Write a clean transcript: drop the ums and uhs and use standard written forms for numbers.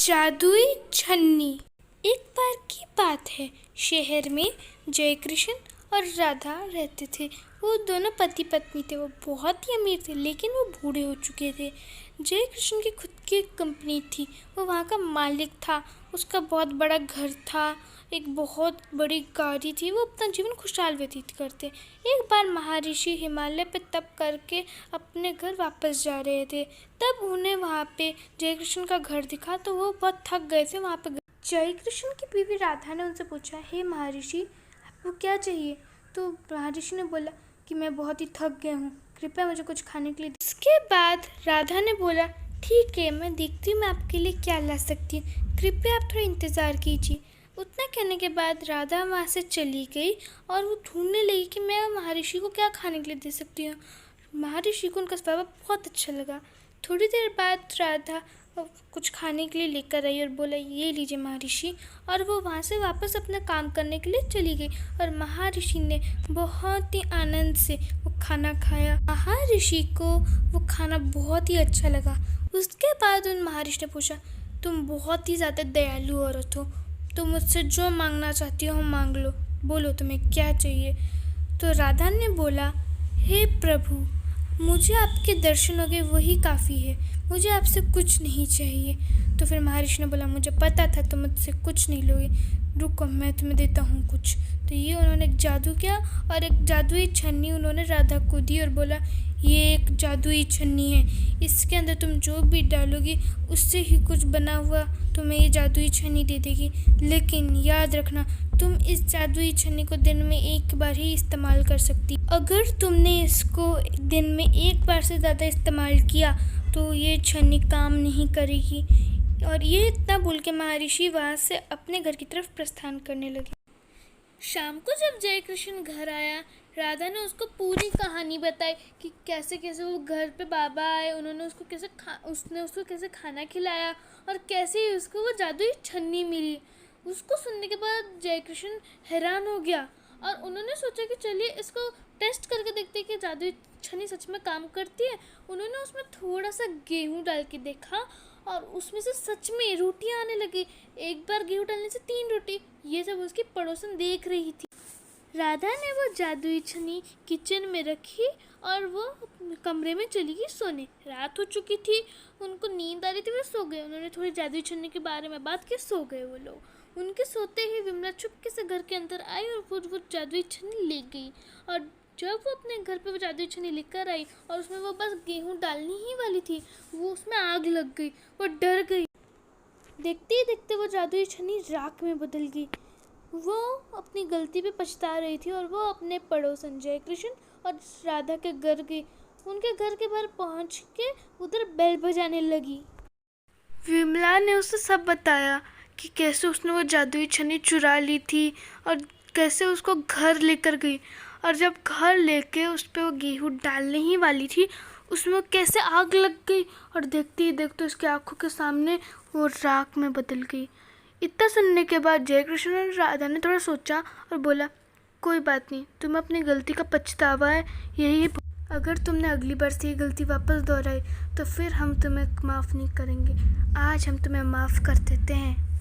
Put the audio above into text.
जादुई छन्नी। एक बार की बात है, शहर में जय कृष्ण और राधा रहते थे। वो दोनों पति पत्नी थे। वो बहुत ही अमीर थे, लेकिन वो बूढ़े हो चुके थे। जय कृष्ण की खुद की कंपनी थी, वो वहाँ का मालिक था। उसका बहुत बड़ा घर था, एक बहुत बड़ी गाड़ी थी। वो अपना जीवन खुशहाल व्यतीत करते। एक बार महर्षि हिमालय पे तप करके अपने घर वापस जा रहे थे। तब उन्हें वहाँ पे जय कृष्ण का घर दिखा, तो वो बहुत थक गए थे। वहाँ पे जय कृष्ण की बीवी राधा ने उनसे पूछा, हे महर्षि, आपको क्या चाहिए? तो महर्षि ने बोला कि मैं बहुत ही थक गया हूँ, कृपया मुझे कुछ खाने के लिए। इसके बाद राधा ने बोला, ठीक है, मैं देखती हूँ मैं आपके लिए क्या ला सकती हूँ, कृपया आप थोड़ा इंतज़ार कीजिए। उतना कहने के बाद राधा वहाँ से चली गई और वो ढूंढने लगी कि मैं महर्षि को क्या खाने के लिए दे सकती हूँ। महर्षि को उनका स्वभाव बहुत अच्छा लगा। थोड़ी देर बाद राधा कुछ खाने के लिए लेकर आई और बोला, ये लीजिए महर्षि। और वो वहाँ से वापस अपना काम करने के लिए चली गई और महर्षि ने बहुत ही आनंद से वो खाना खाया। महर्षि को वो खाना बहुत ही अच्छा लगा। उसके बाद उन महर्षि ने पूछा, तुम बहुत ही ज़्यादा दयालु औरत हो, तुम मुझसे जो मांगना चाहती हो मांग लो, बोलो तुम्हें क्या चाहिए। तो राधा ने बोला, हे प्रभु, मुझे आपके दर्शन हो गए, वही काफ़ी है, मुझे आपसे कुछ नहीं चाहिए। तो फिर महर्षि ने बोला, मुझे पता था तुम मुझसे कुछ नहीं लोगे, रुको मैं तुम्हें देता हूँ कुछ। तो ये उन्होंने एक जादू किया और एक जादुई छन्नी उन्होंने राधा को दी और बोला, ये एक जादुई छन्नी है, इसके अंदर तुम जो भी डालोगी उससे ही कुछ बना हुआ तुम्हें ये जादुई छन्नी दे देगी। लेकिन याद रखना, तुम इस जादुई छन्नी को दिन में एक बार ही इस्तेमाल कर सकती। अगर तुमने इसको दिन में एक बार से ज़्यादा इस्तेमाल किया तो ये छन्नी काम नहीं करेगी। और ये इतना बोल के महर्षि वहाँ से अपने घर की तरफ प्रस्थान करने लगे। शाम को जब जय कृष्ण घर आया, राधा ने उसको पूरी कहानी बताई कि कैसे कैसे वो घर पे बाबा आए, उन्होंने उसको कैसे खाना खिलाया और कैसे उसको वो जादुई छन्नी मिली। उसको सुनने के बाद जय कृष्ण हैरान हो गया और उन्होंने सोचा कि चलिए इसको टेस्ट करके देखते हैं कि जादुई छन्नी सच में काम करती है। उन्होंने उसमें थोड़ा सा गेहूँ डाल के देखा और उसमें से सच में रोटियां आने लगी। एक बार गेहूँ डालने से 3 रोटी। ये सब उसकी पड़ोसन देख रही थी। राधा ने वो जादुई छन्नी किचन में रखी और वो कमरे में चली गई सोने। रात हो चुकी थी, उनको नींद आ रही थी, वो सो गए। उन्होंने थोड़ी जादुई छन्नी के बारे में बात की, सो गए वो लोग। उनके सोते ही विमला चुपके से घर के अंदर आई और वो जादुई छन्नी ले गई। और जब वो अपने घर पे वो जादुई छन्नी लेकर आई और उसमें वो बस गेहूँ डालनी ही वाली थी, वो उसमें आग लग गई। वो डर गई। देखते ही देखते वो जादुई छन्नी राख में बदल गई। वो अपनी गलती पे पछता रही थी और वो अपने पड़ोसन जय कृष्ण और राधा के घर गई। उनके घर के बाहर पहुंच के उधर बेल बजाने लगी। विमला ने उसे सब बताया कि कैसे उसने वो जादुई छन्नी चुरा ली थी और कैसे उसको घर लेकर गई। और जब घर लेके उस पर वो गेहूँ डालने ही वाली थी, उसमें कैसे आग लग गई और देखते ही देखते उसकी आंखों के सामने वो राख में बदल गई। इतना सुनने के बाद जय कृष्ण और राधा ने थोड़ा सोचा और बोला, कोई बात नहीं, तुम्हें अपनी गलती का पछतावा है, यही अगर तुमने अगली बार से ये गलती वापस दोहराई तो फिर हम तुम्हें माफ़ नहीं करेंगे। आज हम तुम्हें माफ़ कर देते हैं।